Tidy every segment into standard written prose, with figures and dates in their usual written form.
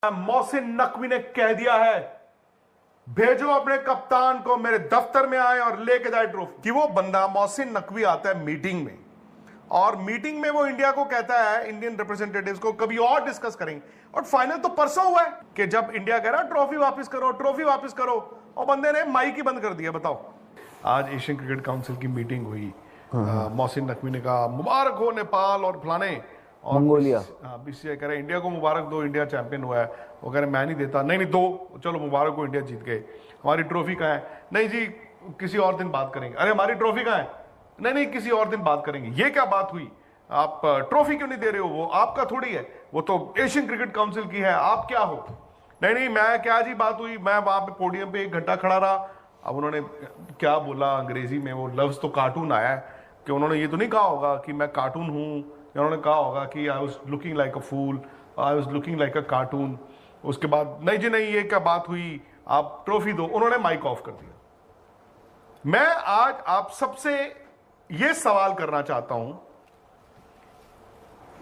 मोहसिन नकवी ने कह दिया है, भेजो अपने कप्तान को, मेरे दफ्तर में आए और लेके जाए ट्रॉफी। कि वो बंदा मोहसिन नकवी आता है मीटिंग में, और मीटिंग में वो इंडिया को कहता है, इंडियन रिप्रेजेंटेटिव्स को कभी और डिस्कस करेंगे, और फाइनल तो परसों हुआ है कि जब इंडिया कह रहा ट्रॉफी वापस करो, ट्रॉफी वापस करो, और बंदे ने माइक ही बंद कर दिया। बताओ, आज एशियन क्रिकेट काउंसिल की मीटिंग हुई, मोहसिन नकवी ने कहा मुबारक हो नेपाल और फलाने, और मंगोलिया। बीसीसीआई कह रहे इंडिया को मुबारक दो, इंडिया चैंपियन हुआ है। वो कह रहे मैं नहीं देता। नहीं दो, चलो मुबारक को, इंडिया जीत गए। हमारी ट्रॉफी कहाँ है? नहीं जी किसी और दिन बात करेंगे। अरे हमारी ट्रॉफी कहाँ है? नहीं किसी और दिन बात करेंगे। ये क्या बात हुई? आप ट्रॉफी क्यों नहीं दे रहे हो? वो आपका थोड़ी है, वो तो एशियन क्रिकेट काउंसिल की है, आप क्या हो? नहीं मैं क्या जी बात हुई, मैं वहां पे पोडियम पे 1 घंटा खड़ा रहा। अब उन्होंने क्या बोला अंग्रेजी में, वो लफ्ज तो कार्टून आया है, कि उन्होंने ये तो नहीं कहा होगा कि मैं कार्टून हूं, उन्होंने कहा होगा कि I was looking like a fool, I was looking like a cartoon. उसके बाद नहीं जी नहीं, ये क्या बात हुई, आप ट्रॉफी दो। उन्होंने माइक ऑफ कर दिया। मैं आज आप सबसे ये सवाल करना चाहता हूं,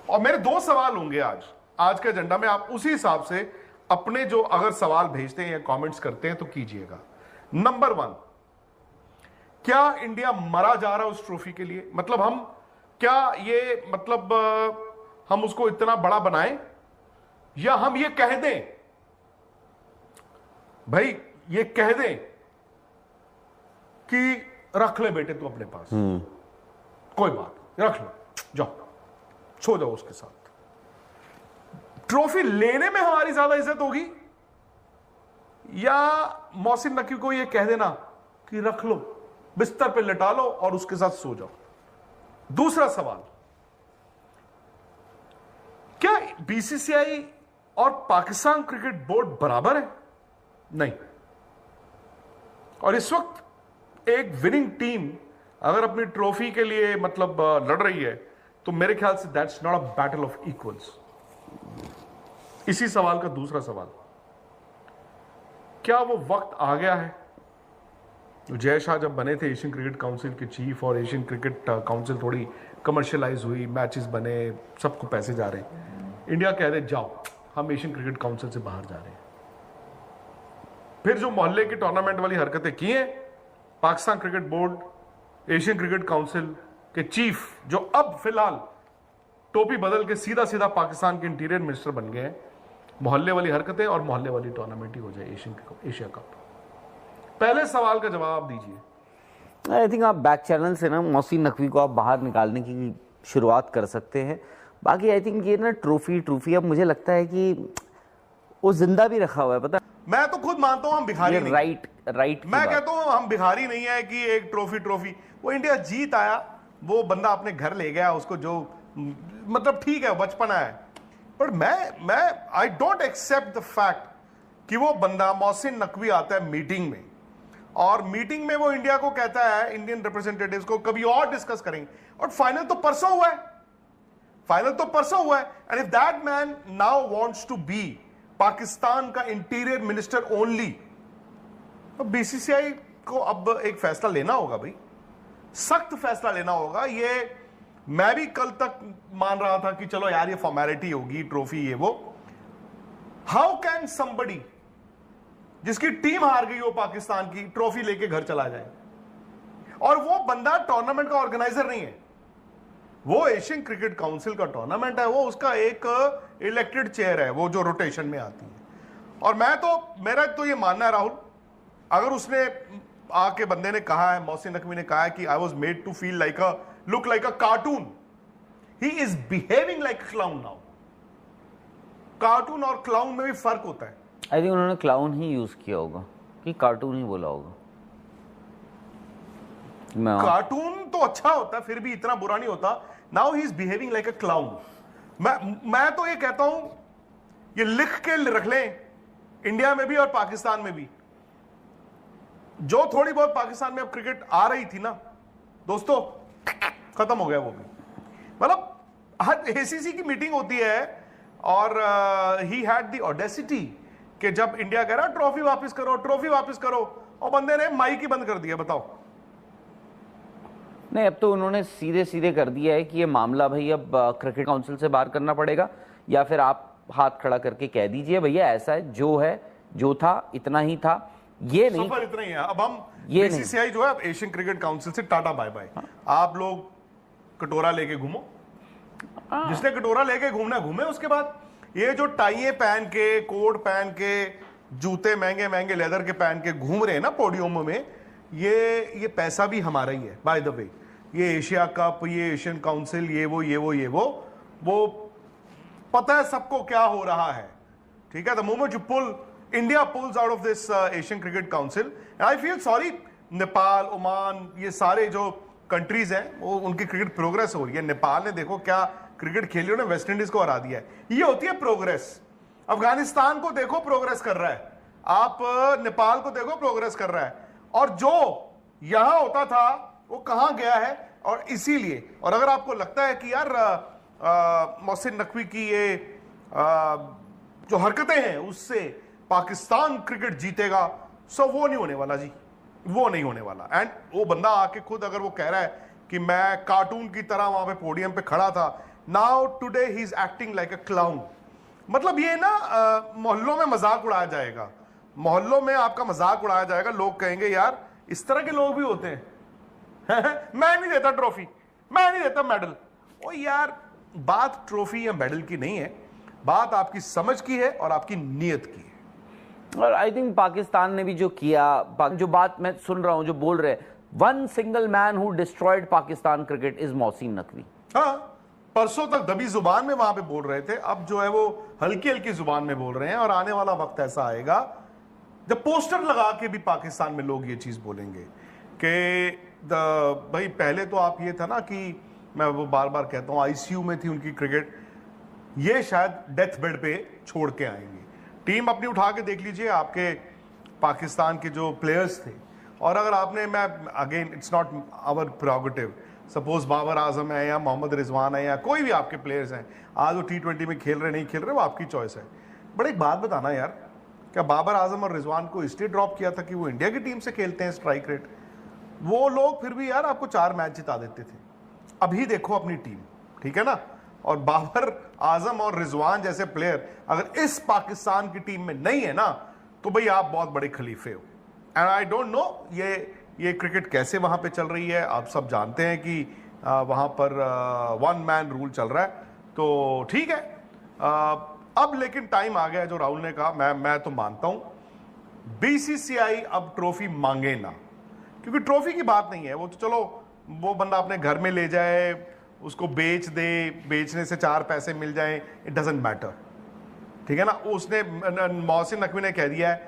और मेरे 2 सवाल होंगे आज के एजेंडा में। आप उसी हिसाब से अपने जो अगर सवाल भेजते हैं या कमेंट्स करते हैं तो कीजिएगा। नंबर 1, क्या इंडिया मरा जा रहा है उस ट्रॉफी के लिए? मतलब हम क्या ये मतलब हम उसको इतना बड़ा बनाएं, या हम ये कह दें, भाई ये कह दें कि रख ले बेटे तू अपने पास, कोई बात रख लो, जाओ सो जाओ उसके साथ। ट्रॉफी लेने में हमारी ज्यादा इज्जत होगी, या मोहसिन नकवी को ये कह देना कि रख लो, बिस्तर पे लटा लो और उसके साथ सो जाओ? दूसरा सवाल, क्या बीसीसीआई और पाकिस्तान क्रिकेट बोर्ड बराबर है? नहीं। और इस वक्त एक विनिंग टीम अगर अपनी ट्रॉफी के लिए मतलब लड़ रही है, तो मेरे ख्याल से that's not a battle of equals. इसी सवाल का दूसरा सवाल, क्या वो वक्त आ गया है? जय शाह जब बने थे एशियन क्रिकेट काउंसिल के चीफ, और एशियन क्रिकेट काउंसिल थोड़ी कमर्शियलाइज हुई, मैचेस बने, सबको पैसे जा रहे, इंडिया कह दे जाओ हम एशियन क्रिकेट काउंसिल से बाहर जा रहे हैं। फिर जो मोहल्ले की टूर्नामेंट वाली हरकतें की हैं, Pakistan cricket board, Asian cricket council के चीफ, जो अब फिलहाल टोपी बदल के सीधा पाकिस्तान के इंटीरियर मिनिस्टर बन गए हैं, मोहल्ले वाली हरकतें और मोहल्ले वाली टूर्नामेंट ही हो जाए एशिया कप। पहले सवाल का जवाब दीजिए। आई थिंक आप बैक चैनल से ना मोहसिन नकवी को आप बाहर निकालने की शुरुआत कर सकते हैं। बाकी आई थिंक ये ना ट्रॉफी अब मुझे लगता है कि वो जिंदा भी रखा हुआ है। पता, मैं तो खुद मानता हूं हम भिखारी नहीं। राइट मैं कहता हूं हम भिखारी नहीं है कि एक ट्रॉफी वो इंडिया जीत आया, वो बंदा अपने घर ले गया, उसको जो मतलब ठीक है बचपना है, पर मैं I don't accept the fact कि वो बंदा मोहसिन नकवी आता है मीटिंग में, और मीटिंग में वो इंडिया को कहता है, इंडियन रिप्रेजेंटेटिव्स को कभी और डिस्कस करेंगे, और फाइनल तो परसों हुआ है। And if that man now wants to be Pakistan का इंटीरियर मिनिस्टर ओनली, तो बीसीसीआई को अब एक फैसला लेना होगा भाई, सख्त फैसला लेना होगा। ये मैं भी कल तक मान रहा था कि चलो यार ये फॉर्मेलिटी होगी, ट्रॉफी ये वो। हाउ कैन समबडी जिसकी टीम हार गई हो पाकिस्तान की, ट्रॉफी लेके घर चला जाए? और वो बंदा टूर्नामेंट का ऑर्गेनाइजर नहीं है, वो एशियन क्रिकेट काउंसिल का टूर्नामेंट है, वो उसका एक इलेक्टेड चेयर है, वो जो रोटेशन में आती है। और मेरा तो ये मानना है राहुल, अगर उसने आके बंदे ने कहा है, मोहसिन नकवी ने कहा है कि I was made to feel like a look like a cartoon, he is behaving like clown now. Cartoon और क्लाउन में भी फर्क होता है। आई थिंक उन्होंने क्लाउन ही यूज किया होगा, कि कार्टून ही बोला होगा। कार्टून तो अच्छा होता है, फिर भी इतना बुरा नहीं होता। Now he is behaving like a clown. मैं तो ये कहता हूं, ये लिख के रख लें, इंडिया में भी और पाकिस्तान में भी। जो थोड़ी बहुत पाकिस्तान में अब क्रिकेट आ रही थी ना दोस्तों, खत्म हो गया वो भी। मतलब हर एसीसी की मीटिंग होती है, और ही हैड द ऑडेसिटी कि जब इंडिया कह रहा ट्रॉफी वापस करो, और बंदे ने माइक ही बंद कर दिया। बताओ, नहीं अब तो उन्होंने सीधे कर दिया है कि ये मामला भाई अब क्रिकेट काउंसिल से बाहर करना पड़ेगा, या फिर आप हाथ खड़ा करके कह दीजिए भैया ऐसा है, जो है जो था इतना ही था, ये नहीं सफर इतना ही है। अब हम ये नहीं। बीसीसीआई जो है एशियन क्रिकेट काउंसिल से टाटा बाय बाय। आप लोग कटोरा लेके घूमो, जिसने कटोरा लेके घूमना घूमे। उसके बाद ये जो टाइये पहन के, कोट पहन के, जूते महंगे महंगे लेदर के पहन के घूम रहे हैं ना पोडियम में, ये पैसा भी हमारा ही है बाय द वे। ये एशिया कप, ये एशियन काउंसिल, ये वो पता है सबको क्या हो रहा है, ठीक है। The moment you pull, India pulls out of this Asian cricket council, I feel sorry. Nepal, Oman, ये सारे जो कंट्रीज हैं वो उनकी क्रिकेट प्रोग्रेस हो रही है। नेपाल ने देखो क्या क्रिकेट खेली, उन्होंने वेस्ट इंडीज को हरा दिया है, ये होती है प्रोग्रेस। अफगानिस्तान को देखो प्रोग्रेस कर रहा है, आप नेपाल को देखो प्रोग्रेस कर रहा है, और जो यहां होता था वो कहां गया है। और इसीलिए, और अगर आपको लगता है कि यार मोहसिन नकवी की ये जो हरकतें हैं उससे पाकिस्तान क्रिकेट जीतेगा, सो वो नहीं होने वाला जी, वो नहीं होने वाला। एंड वो बंदा आके खुद अगर वो कह रहा है कि मैं कार्टून की तरह वहां पे पोडियम पे खड़ा था, now today he is acting like a clown. मतलब ये ना मोहल्लों में मजाक उड़ाया जाएगा, मोहल्लों में आपका मजाक उड़ाया जाएगा, लोग कहेंगे यार इस तरह के लोग भी होते हैं मैं नहीं देता ट्रॉफी, मैं नहीं देता मेडल। ओ यार, बात ट्रॉफी या मेडल की नहीं है, बात आपकी समझ की है और आपकी नीयत की है। और आई थिंक पाकिस्तान ने भी जो किया, जो बात मैं सुन रहा हूं जो बोल रहे हैं, one single man who destroyed Pakistan cricket is Mohsin Naqvi. हाँ, परसों तक दबी जुबान में वहां पे बोल रहे थे, अब जो है वो हल्की हल्की जुबान में बोल रहे हैं। और आने वाला वक्त ऐसा आएगा जब पोस्टर लगा के भी पाकिस्तान में लोग ये चीज बोलेंगे कि भाई पहले तो आप ये था ना कि मैं वो बार बार कहता हूं आईसीयू में थी उनकी क्रिकेट, ये शायद डेथ बेड पे छोड़ के आएंगे। टीम अपनी उठा के देख लीजिए, आपके पाकिस्तान के जो प्लेयर्स थे। और अगर आपने, मैं again it's not our prerogative, suppose Babar Azam है या मोहम्मद रिजवान है या कोई भी आपके प्लेयर्स हैं, आज वो T20 में खेल रहे नहीं खेल रहे, वो आपकी चॉइस है। बट एक बात बताना यार, क्या बाबर आजम और रिजवान को इसलिए ड्रॉप किया था कि वो इंडिया की टीम से खेलते हैं स्ट्राइक रेट? वो लोग फिर भी यार आपको 4 मैच जिता देते थे। अभी देखो अपनी टीम, ठीक है ना। और बाबर आजम और रिजवान जैसे प्लेयर अगर इस पाकिस्तान की टीम में नहीं है ना, तो भाई आप बहुत बड़े खलीफे हो। एंड आई डोंट नो ये क्रिकेट कैसे वहां पे चल रही है। आप सब जानते हैं कि वहां पर वन मैन रूल चल रहा है, तो ठीक है। अब लेकिन टाइम आ गया है, जो राहुल ने कहा, मैं तो मानता हूं बीसीसीआई अब ट्रॉफी मांगे ना, क्योंकि ट्रॉफी की बात नहीं है, वो तो चलो वो बंदा अपने घर में ले जाए, उसको बेच दे, बेचने से 4 पैसे मिल जाए, इट डजंट मैटर, ठीक है ना। उसने, मोहसिन नकवी ने कह दिया है